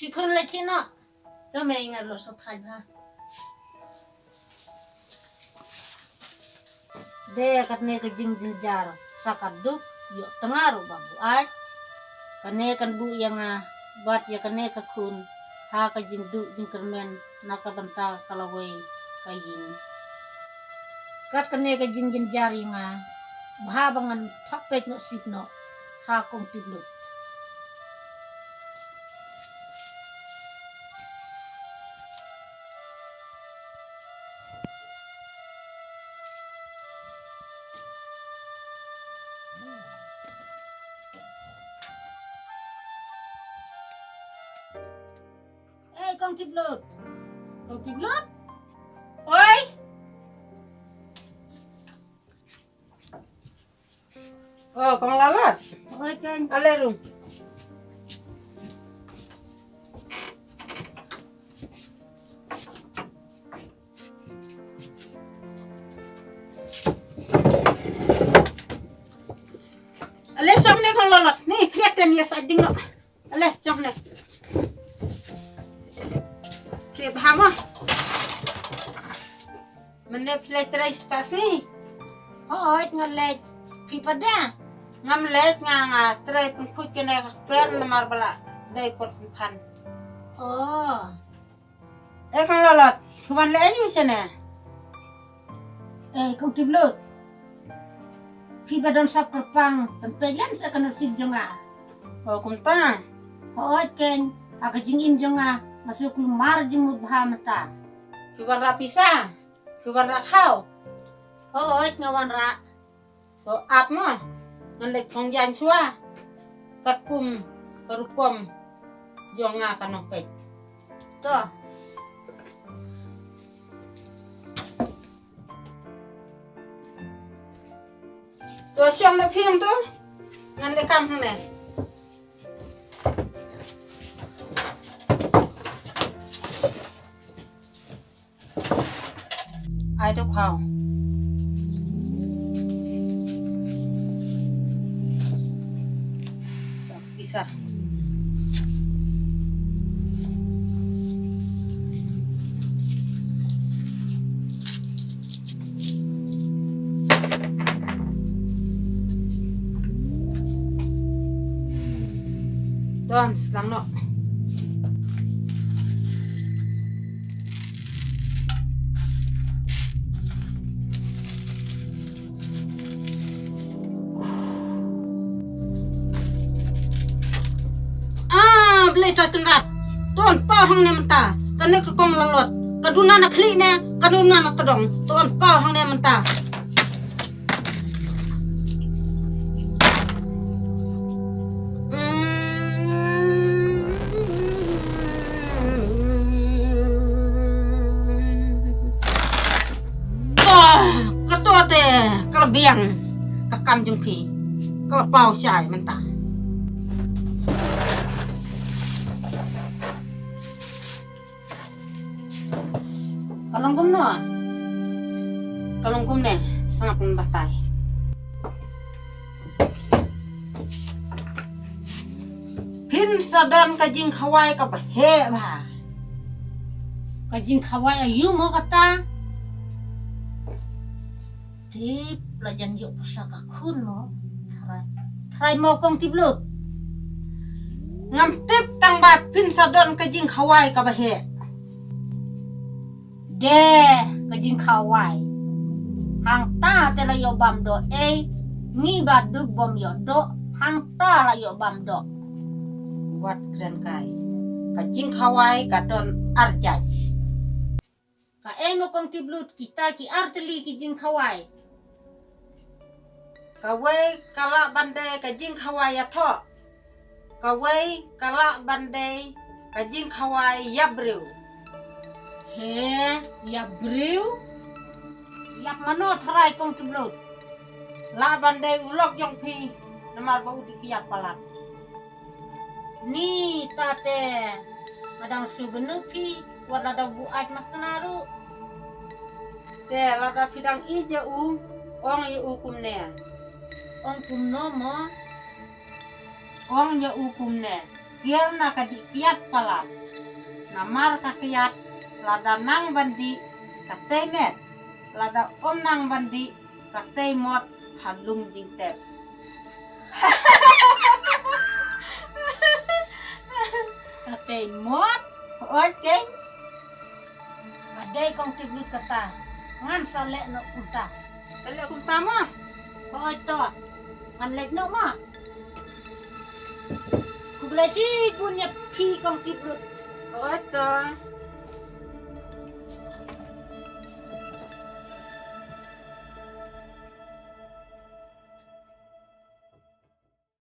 Fikun lagi nak. Tu मैं ingat lo सब खाई भा. Deh katne ke jing jar sakaduk yuk tengah ro babu aj. Kane kan bu yang buat ya kane ke kun ha ke jing du jing kermen nak ke bental kalawai kajing. Kat kane ke jing jar yang bah bangan papet no sipno ha kong tiblut. Kong tiblut. Kong tiblut. Oi. Oh, kong lalat. Oi kan. Alerum. Ale som ne kong lalat. Ni kreaten ya sading no. Ale som ne. Kaya bahama. Mana pilih terais pas ni? Oi ngalet. Pipada. Ngam let nga terai pun kut kena per nomor bala dai por pan. Oh. Kong lalat. Kuman le ni sana. Kong tiblut. Pipada don sap kerpang. Tempelan sa kana sip jonga. Oh kumta. Oi kan. Aga jingim jonga. Masuk lumar jemut bah mata. Kuban rapisa. Kuban rakau. Oi ngawan ra. So ap mo. Ngalek phong jan chua. Kat kum karukom jonga kanopet. Tuh. To siang na phim tu. Ngalek kam hang ne. Ai tu khao. Bisa. Don, selang no. Beli catun rat. Tuan pau hang ne menta. Kane ke kong lalot. Kaduna nak klik ne, kaduna nak tedong. Tuan pau hang ne menta. Ketua te kelebihan kekam jengpi. Kalau pau syai menta. Kalong ne sangat pun batai. Pin sadan kajing khawai ka bahe ba. Kajing kawai ayu mo kata. Tip pelajan yuk pusaka kun mo. Try mo kong tiblut. Ngam tip tang ba pin sadan kajing khawai ka bahe. Deh kajing kawai. Hang ta te la yo bam do ngi baduk bom yo do hang ta la yo bam do. Wat kren kai. Kajing khawai ka don arjai. Ka mo kong tiblut kita ki arteli kajing kawai. Kawai kala bandai kajing khawai ya tho. Kawai kala bandai kajing khawai yabreu. He ya breu. Yak mano tharai kong tiblut. La bandai ulok yong pi namar bau di kiat palat. Ni tate madang subenu pi wala da buat mas kenaru. Te la da pidang ije u ong ye u kumne. Ong kumno mo Ong ye u kumne. Kier na ka di kiat palat. namar kakiyat lada nang bandi katay met lada nang bandi katay mot halung jingtep. Katay mot. Okay. Aday kong tiblut kata. Ngan salek no punta. Sali akong tama. Kau to. Ngan lek no ma. Kublasi punya pi kong tiblut. Ito.